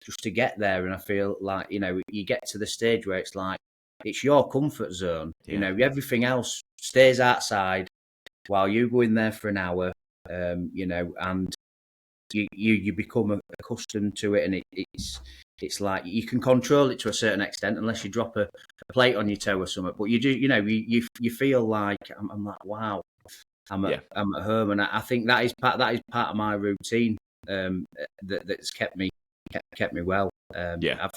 just to get there. And I feel like, you get to the stage where it's like, it's your comfort zone.
Yeah,
Everything else stays outside while you go in there for an hour, and you become accustomed to it, and it's like you can control it to a certain extent, unless you drop a plate on your toe or something. But you do, you feel like I'm like, wow,
yeah,
I'm at home, and I think that is part of my routine, that's kept me well.
yeah,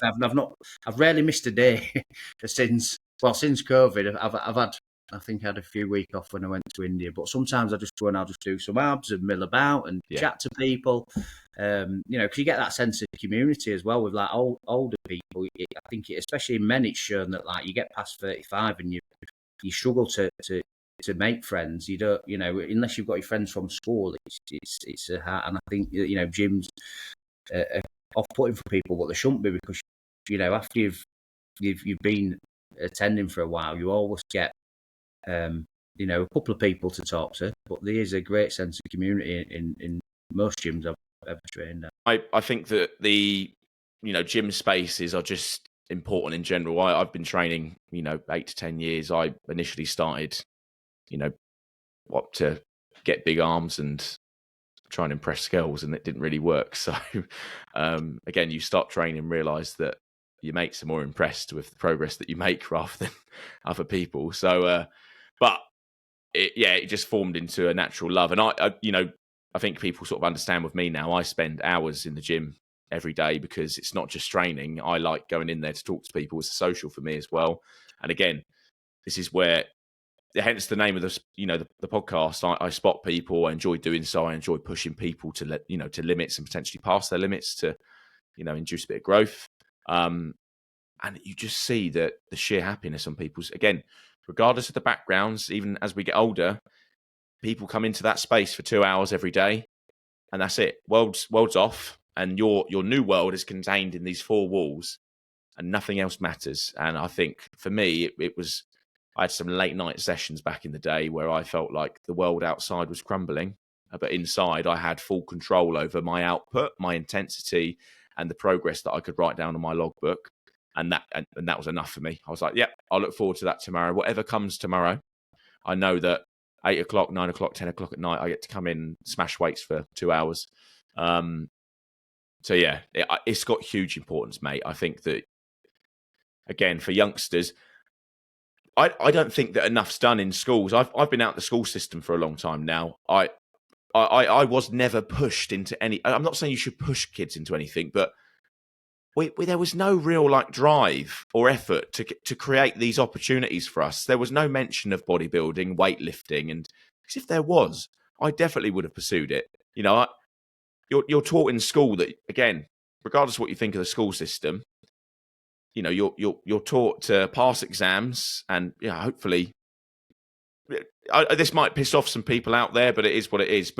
I've rarely missed a day since COVID. I've had, I think I had a few weeks off when I went to India, but sometimes I just go and I'll just do some abs and mill about and
yeah,
chat to people. Because you get that sense of community as well with like older people. I think, especially in men, it's shown that like you get past 35 and you struggle to make friends. You don't, unless you've got your friends from school. It's a hard, and I think gyms are off-putting for people, but they shouldn't be, because after you've been attending for a while, you always get a couple of people to talk to, but there is a great sense of community in most gyms I've ever trained at.
I think that the gym spaces are just important in general. I've been training 8 to 10 years. I initially started to get big arms and try and impress girls, and it didn't really work. So again, you start training and realize that your mates are more impressed with the progress that you make rather than other people. So but it just formed into a natural love. And I think people sort of understand with me now, I spend hours in the gym every day because it's not just training. I like going in there to talk to people. It's social for me as well. And again, this is where, hence the name of the podcast. I spot people. I enjoy doing so. I enjoy pushing people to limits and potentially pass their limits to induce a bit of growth. And you just see that the sheer happiness on people's, again, regardless of the backgrounds, even as we get older, people come into that space for 2 hours every day, and that's it. World's off, and your new world is contained in these four walls, and nothing else matters. And I think for me, it was, I had some late night sessions back in the day where I felt like the world outside was crumbling, but inside I had full control over my output, my intensity, and the progress that I could write down on my logbook. And that was enough for me. I was like, yeah, I'll look forward to that tomorrow. Whatever comes tomorrow, I know that 8 o'clock, 9 o'clock, 10 o'clock at night, I get to come in, smash weights for 2 hours. So yeah, it's got huge importance, mate. I think that, again, for youngsters, I don't think that enough's done in schools. I've been out the school system for a long time now. I was never pushed into any. I'm not saying you should push kids into anything, but there was no real drive or effort to create these opportunities for us. There was no mention of bodybuilding, weightlifting, and because if there was, I definitely would have pursued it. You're taught in school that, again, regardless of what you think of the school system, you're taught to pass exams, and hopefully, this might piss off some people out there, but it is what it is.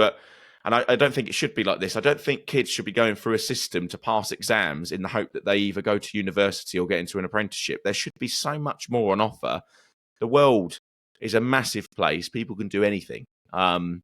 And I don't think it should be like this. I don't think kids should be going through a system to pass exams in the hope that they either go to university or get into an apprenticeship. There should be so much more on offer. The world is a massive place. People can do anything. But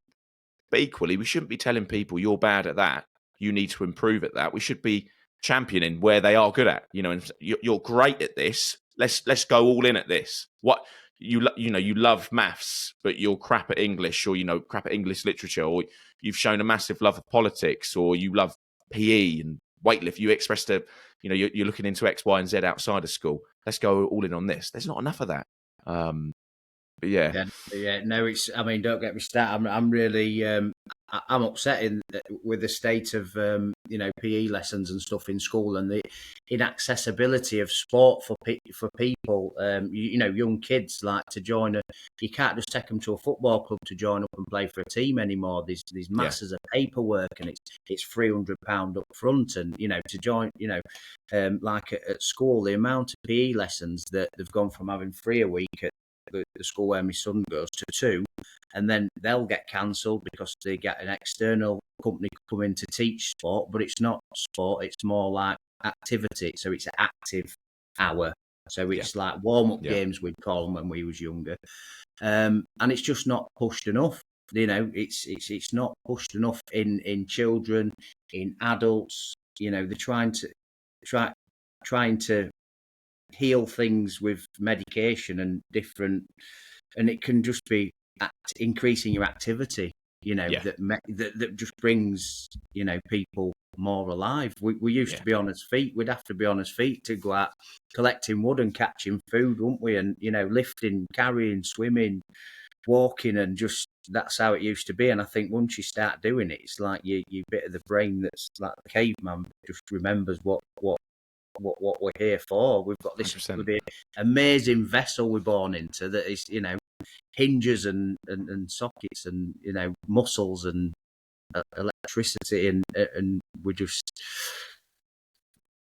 equally, we shouldn't be telling people you're bad at that. You need to improve at that. We should be championing where they are good at. And you're great at this. Let's go all in at this. What you love maths, but you're crap at English, or crap at English literature, or you've shown a massive love of politics, or you love PE and weightlift. You expressed you're looking into X, Y, and Z outside of school. Let's go all in on this. There's not enough of that. But yeah,
Yeah. No, it's. I mean, don't get me started. I'm really. I'm upset with the state of PE lessons and stuff in school and the inaccessibility of sport for people. Young kids like to join a. You can't just take them to a football club to join up and play for a team anymore. These
yeah,
masses of paperwork and it's £300 up front and to join. Like at school, the amount of PE lessons that they've gone from having 3 a week at the school where my son goes to 2, and then they'll get cancelled because they get an external company come in to teach sport, but it's not sport, it's more like activity. So it's an active hour. So it's like warm-up games, we'd call them when we was younger. And it's just not pushed enough. It's not pushed enough in children, in adults. They're trying to heal things with medication and different, and it can just be increasing your activity. That just brings people more alive. We used to be on his feet. We'd have to be on his feet to go out collecting wood and catching food, wouldn't we? And lifting, carrying, swimming, walking, and just that's how it used to be. And I think once you start doing it, it's like you bit of the brain that's like the caveman just remembers what we're here for. We've got this
100%.
amazing vessel we're born into that is, hinges and sockets and, muscles and electricity and we're just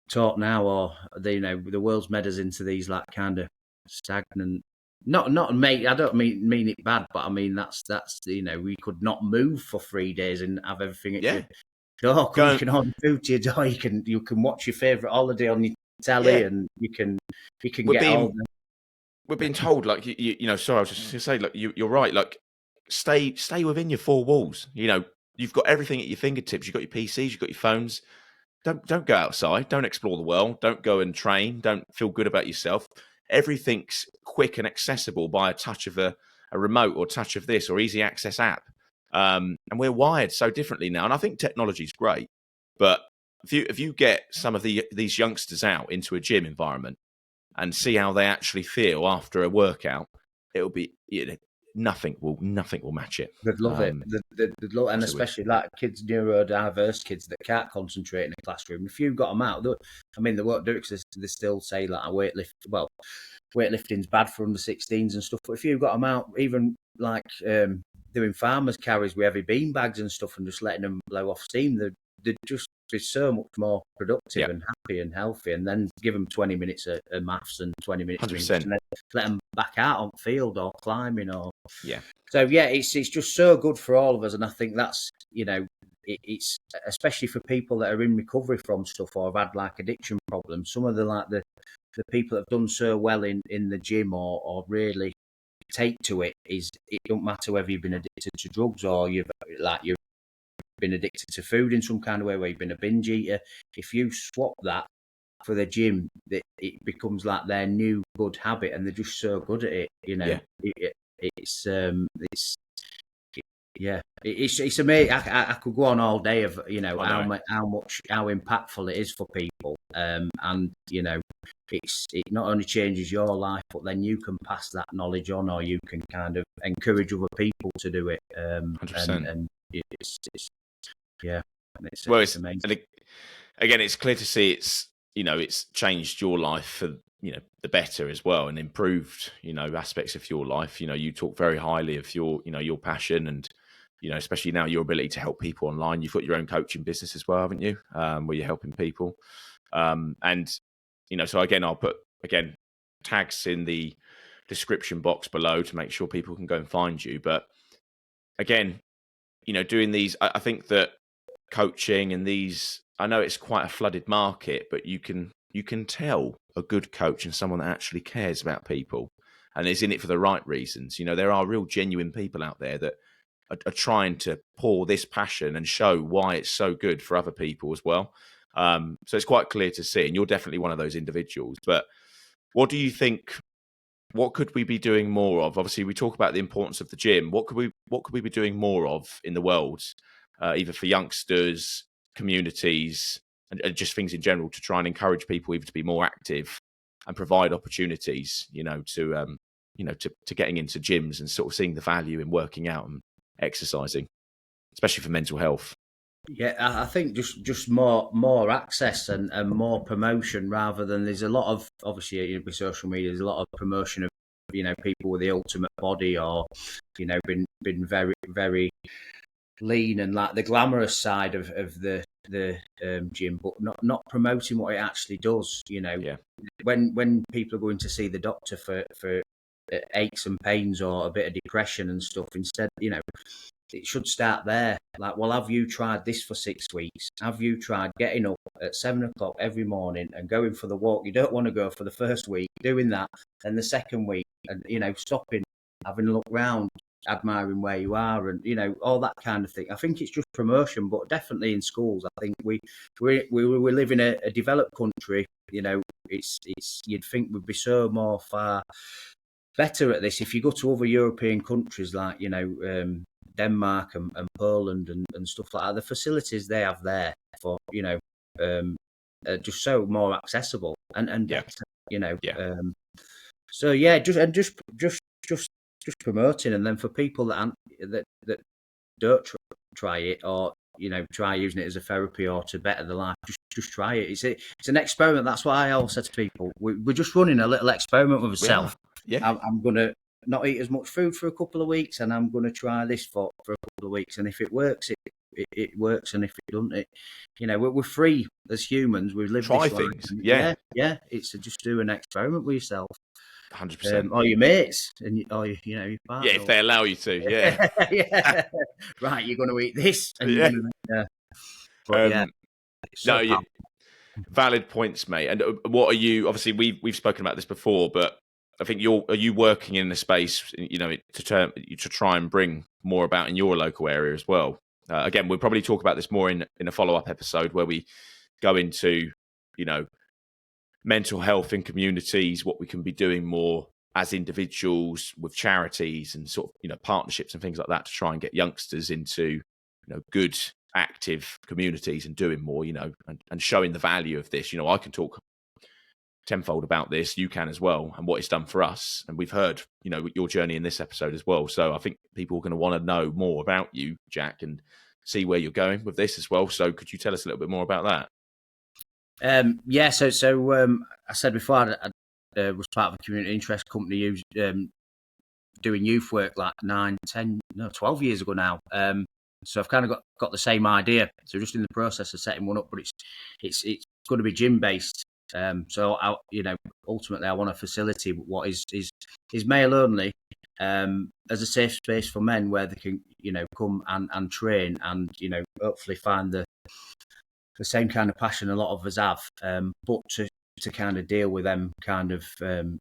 taught now, or the world's made us into these like kind of stagnant. Not mate. I don't mean it bad, but I mean that's we could not move for 3 days and have everything at your door. You can order food to your door. You can watch your favourite holiday on your telly, and you can get all.
We're being told, like sorry, I was just going to say, look, you're right. Like, stay within your 4 walls. You've got everything at your fingertips. You've got your PCs, you've got your phones. Don't go outside. Don't explore the world. Don't go and train. Don't feel good about yourself. Everything's quick and accessible by a touch of a remote or touch of this or easy access app. And we're wired so differently now. And I think technology is great, but if you get some of these youngsters out into a gym environment and see how they actually feel after a workout, it'll be nothing will match it.
They'd love it. They'd love, and especially like kids, neurodiverse kids that can't concentrate in a classroom. If you've got them out, they won't do it because they still say like weightlifting's bad for under 16s and stuff. But if you've got them out, even like doing farmers carries with heavy bean bags and stuff, and just letting them blow off steam, they'd just be so much more productive and happy and healthy. And then give them 20 minutes of maths and 20 minutes of English, and then let them back out on field or climbing or So it's just so good for all of us, and I think that's it's especially for people that are in recovery from stuff or have had like addiction problems. Some of the people that have done so well in the gym or really take to it is it don't matter whether you've been addicted to drugs or you've been addicted to food in some kind of way, where you've been a binge eater. If you swap that for the gym, it becomes like their new good habit, and they're just so good at it. It's amazing. I could go on all day of how impactful it is for people, and it not only changes your life, but then you can pass that knowledge on, or you can kind of encourage other people to do it.
100%.
And it's amazing.
And again, it's clear to see it's changed your life for the better as well, and improved aspects of your life. You talk very highly of your passion, and especially now your ability to help people online. You've got your own coaching business as well, haven't you? Where you're helping people, and so again, I'll put tags in the description box below to make sure people can go and find you. But again, doing these, I think that coaching and these, I know it's quite a flooded market, but you can tell a good coach and someone that actually cares about people and is in it for the right reasons. There are real genuine people out there that are trying to pour this passion and show why it's so good for other people as well. So it's quite clear to see, and you're definitely one of those individuals. But what do you think? What could we be doing more of? Obviously, we talk about the importance of the gym. What could we be doing more of in the world, either for youngsters, communities, and just things in general, to try and encourage people either to be more active and provide opportunities, to to getting into gyms and sort of seeing the value in working out and exercising, especially for mental health.
Yeah, I think just more access and more promotion rather than there's a lot of, obviously with social media, there's a lot of promotion of people with the ultimate body or been very very lean and like the glamorous side of the gym, but not promoting what it actually does. When people are going to see the doctor for aches and pains or a bit of depression and stuff, instead, it should start there. Like, well, have you tried this for 6 weeks? Have you tried getting up at 7 o'clock every morning and going for the walk? You don't want to go for the first week, doing that, and the second week, and stopping, having a look round, admiring where you are, and all that kind of thing. I think it's just promotion, but definitely in schools. I think we live in a developed country. It's you'd think we'd be so more far better at this if you go to other European countries like Denmark and Poland and stuff like that. The facilities they have there for just so more accessible and better. So yeah, just promoting, and then for people that don't try it or try using it as a therapy or to better their life, just try it. It's an experiment. That's why I always say to people, we're just running a little experiment with ourselves.
Yeah.
I'm gonna not eat as much food for a couple of weeks, and I'm gonna try this for a couple of weeks, and if it works, it works, and if it doesn't, we're free as humans. We live
try
this
things.
Life. Yeah. It's to just do an experiment with yourself.
100%.
Or your mates, and or your partner.
Yeah, if they allow you to. Yeah.
Yeah. Right, you're going to eat this, and you're going to. But
valid points, mate. And what are you? Obviously, we've spoken about this before, but I think are you working in a space, to try and bring more about in your local area as well? Again, we'll probably talk about this more in a follow-up episode where we go into, mental health in communities, what we can be doing more as individuals with charities and sort of, partnerships and things like that to try and get youngsters into, good, active communities and doing more, and showing the value of this. I can talk tenfold about this, you can as well, and what it's done for us. And we've heard, your journey in this episode as well. So I think people are going to want to know more about you, Jack, and see where you're going with this as well. So could you tell us a little bit more about that?
So I said before, I was part of a community interest company doing youth work like 12 years ago now. So I've kind of got the same idea. So just in the process of setting one up, but it's going to be gym based. So ultimately I want a facility what is male only, as a safe space for men where they can come and train and hopefully find the same kind of passion a lot of us have, but to kind of deal with them kind of either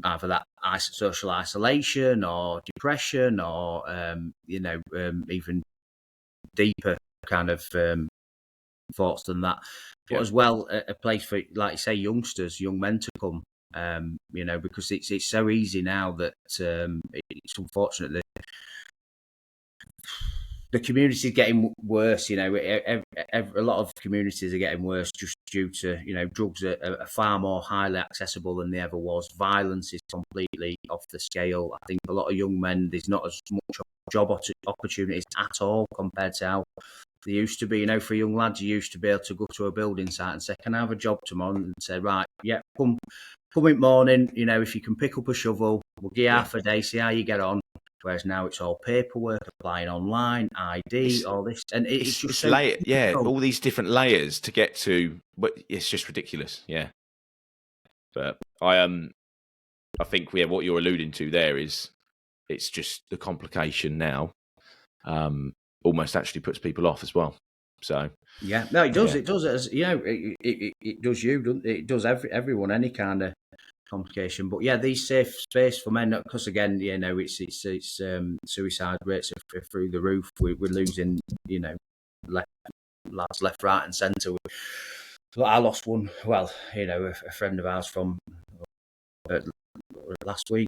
that social isolation or depression or even deeper kind of thoughts than that. But as well, a place for, like you say, young men to come, because it's so easy now that it's unfortunate that the community is getting worse. A lot of communities are getting worse just due to drugs are far more highly accessible than they ever was. Violence is completely off the scale. I think a lot of young men, there's not as much job opportunities at all compared to how they used to be. For young lads, you used to be able to go to a building site and say, "Can I have a job tomorrow?" And say, "Right, yeah, come in morning. If you can pick up a shovel, we'll give you half a day, see how you get on." Whereas now it's all paperwork, applying online, ID, all this, and it's just so
all these different layers to get to, but it's just ridiculous. Yeah, but I think what you're alluding to there is it's just the complication now. Almost actually puts people off as well. So
it does. Yeah. It does. As it does you. Doesn't it? It does everyone. Any kind of complication, but these safe space for men, because again, it's suicide rates are through the roof. We're losing, lads left, right, and centre. I lost one. Well, a friend of ours from last week.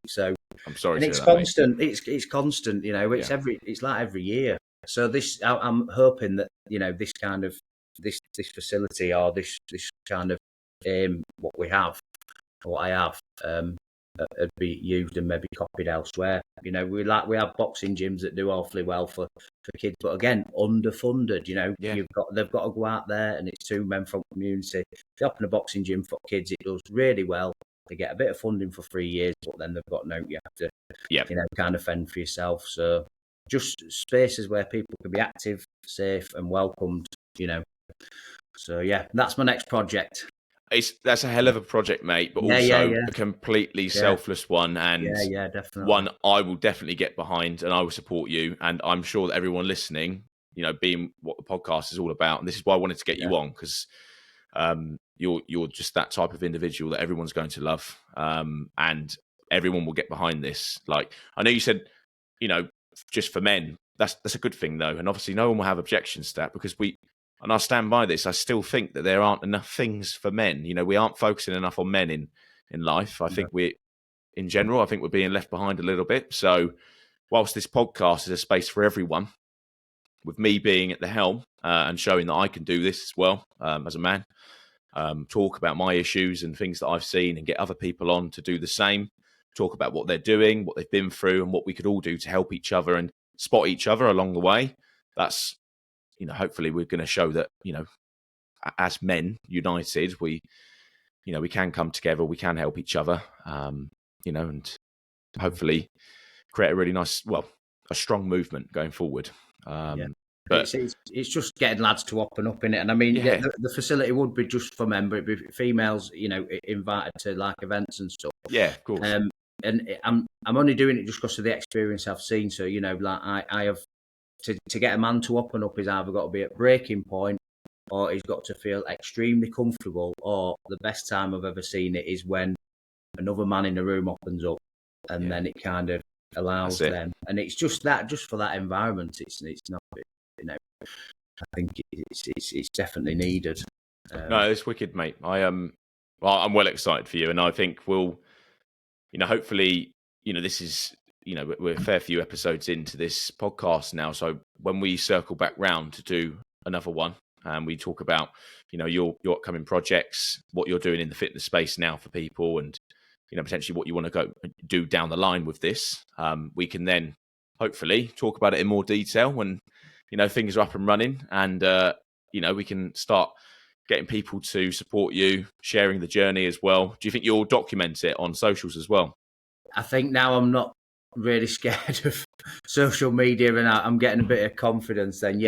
So
I'm sorry.
And it's constant. It's constant. It's like every year. So this, I'm hoping that this kind of this facility or this kind of what I have, would be used and maybe copied elsewhere. You know, we have boxing gyms that do awfully well for kids, but again, underfunded. You know,
Yeah.
they've got to go out there, and it's 2 men from community. If you open a boxing gym for kids, it does really well. They get a bit of funding for 3 years, but then they've got you have to, you know, kind of fend for yourself. So just spaces where people can be active, safe, and welcomed. You know, so yeah, that's my next project.
That's a hell of a project, mate, but
Yeah,
also a completely selfless one, and
definitely
one I will definitely get behind, and I will support you. And I'm sure that everyone listening, you know, being what the podcast is all about, and this is why I wanted to get you on, because you're just that type of individual that everyone's going to love, and everyone will get behind this. Like, I know you said, you know, just for men, that's a good thing though, and obviously no one will have objections to that, because and I stand by this, I still think that there aren't enough things for men. You know, we aren't focusing enough on men in life. I think in general, I think we're being left behind a little bit. So whilst this podcast is a space for everyone, with me being at the helm and showing that I can do this as well as a man, talk about my issues and things that I've seen, and get other people on to do the same, talk about what they're doing, what they've been through, and what we could all do to help each other and spot each other along the way. That's, you know, hopefully we're going to show that, you know, as men united, we can come together, we can help each other, you know, and hopefully create a really nice, a strong movement going forward. But
it's just getting lads to open up in it, and I mean, the facility would be just for men, but it'd be females, you know, invited to like events and stuff.
Yeah, of course.
And I'm only doing it just because of the experience I've seen. So, you know, like I have to get a man to open up, he's either got to be at breaking point, or he's got to feel extremely comfortable, or the best time I've ever seen it is when another man in the room opens up, and then it kind of allows them. And it's just for that environment. It's not, you know, I think it's definitely needed.
No, it's wicked, mate. I'm well excited for you, and I think we'll, you know, hopefully, you know, this is, you know, we're a fair few episodes into this podcast now. So when we circle back round to do another one, and we talk about, you know, your upcoming projects, what you're doing in the fitness space now for people, and, you know, potentially what you want to go do down the line with this, we can then hopefully talk about it in more detail when, you know, things are up and running, and, you know, we can start getting people to support you, sharing the journey as well. Do you think you'll document it on socials as well?
I think now I'm not really scared of social media, and I'm getting a bit of confidence. Then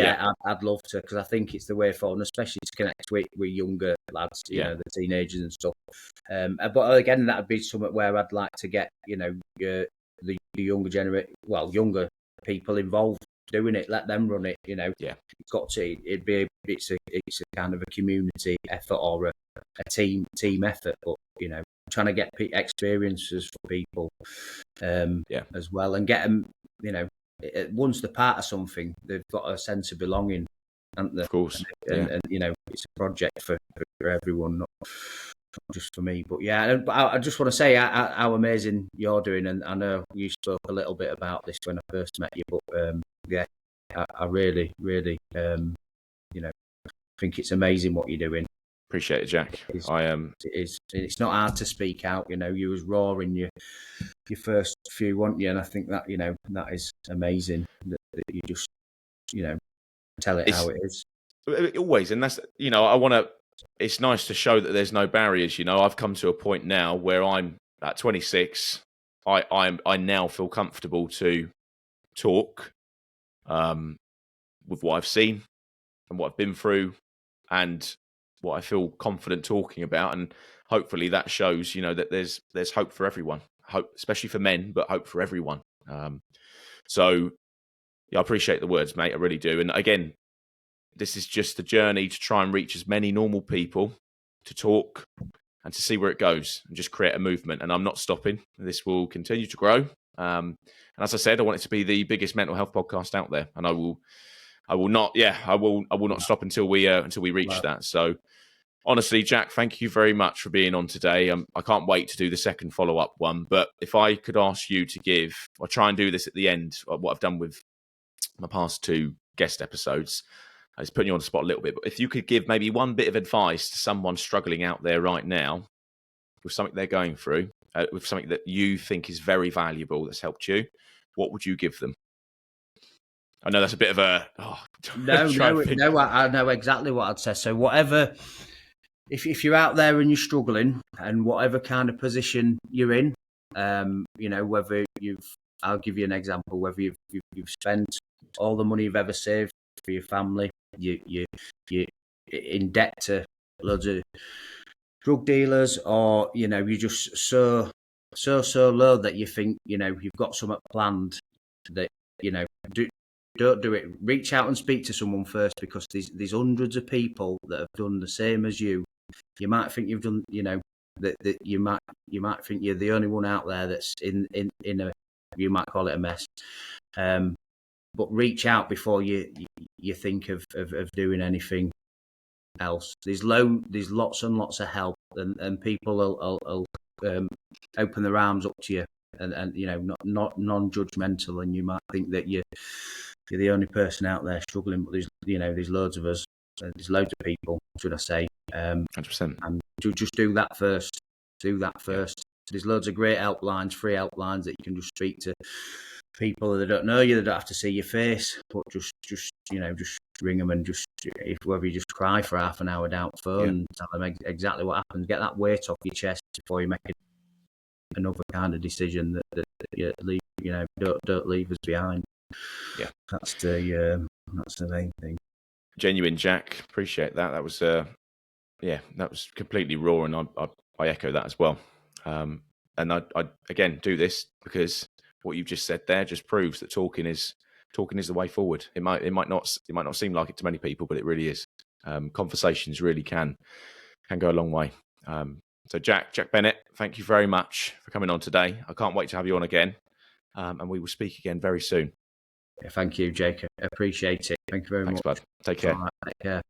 I'd love to, because I think it's the way forward, especially to connect with younger lads, you know, the teenagers and stuff. But again, that'd be something where I'd like to get, you know, the younger generation, younger people involved doing it. Let them run it. You know, it's got to. It's a kind of a community effort, or a team effort. But, you know, trying to get experiences for people as well, and get them, you know, once they're part of something, they've got a sense of belonging, haven't they?
Of course.
And you know, it's a project for everyone, not just for me. But but I just want to say how amazing you're doing, and I know you spoke a little bit about this when I first met you, but I really, really, you know, think it's amazing what you're doing.
Appreciate it, Jack.
It's not hard to speak out. You know, you was raw in your first few, weren't you? And I think that, you know, that is amazing that you just, you know, tell it how it is.
Always, and that's, you know, it's nice to show that there's no barriers. You know, I've come to a point now where I'm at 26. I now feel comfortable to talk with what I've seen and what I've been through, and what I feel confident talking about, and hopefully that shows, you know, that there's hope for everyone, hope especially for men, but hope for everyone. So I appreciate the words, mate. I really do. And again, this is just a journey to try and reach as many normal people, to talk and to see where it goes, and just create a movement. And I'm not stopping. This will continue to grow. And as I said, I want it to be the biggest mental health podcast out there, and I will not stop until we reach that. So honestly, Jack, thank you very much for being on today. I can't wait to do the second follow-up one. But if I could ask you to I'll try and do this at the end, what I've done with my past 2 guest episodes. I was putting you on the spot a little bit, but if you could give maybe one bit of advice to someone struggling out there right now with something they're going through, with something that you think is very valuable that's helped you, what would you give them? I know that's a bit of a
no. I know exactly what I'd say. So whatever, if you're out there and you're struggling, and whatever kind of position you're in, whether I'll give you an example. Whether you've spent all the money you've ever saved for your family, you're in debt to loads of drug dealers, or you're just so low that you think you've got something planned, that don't do it. Reach out and speak to someone first, because there's hundreds of people that have done the same as you. You might think you've done, that you might think you're the only one out there that's in a, you might call it a mess. But reach out before you think of doing anything else. There's lots and lots of help, and people will open their arms up to you, and not non-judgmental, and you might think that you're the only person out there struggling, but there's loads of us. There's loads of people, should I say?
100%.
And just do that first. Do that first. There's loads of great helplines, free helplines, that you can just speak to people that don't know you, that don't have to see your face, but just ring them, and whether you just cry for half an hour down the phone and tell them exactly what happened. Get that weight off your chest before you make another kind of decision that you leave. Don't leave us behind.
Yeah,
that's the main thing.
Genuine, Jack. Appreciate that. That was that was completely raw, and I echo that as well. And I again do this because what you've just said there just proves that talking is the way forward. It might not seem like it to many people, but it really is. Conversations really can go a long way. So Jack Bennett, thank you very much for coming on today. I can't wait to have you on again, and we will speak again very soon.
Yeah, thank you, Jacob. Appreciate it. Thank you very much.
Thanks, bud. Take care.
All right, take care.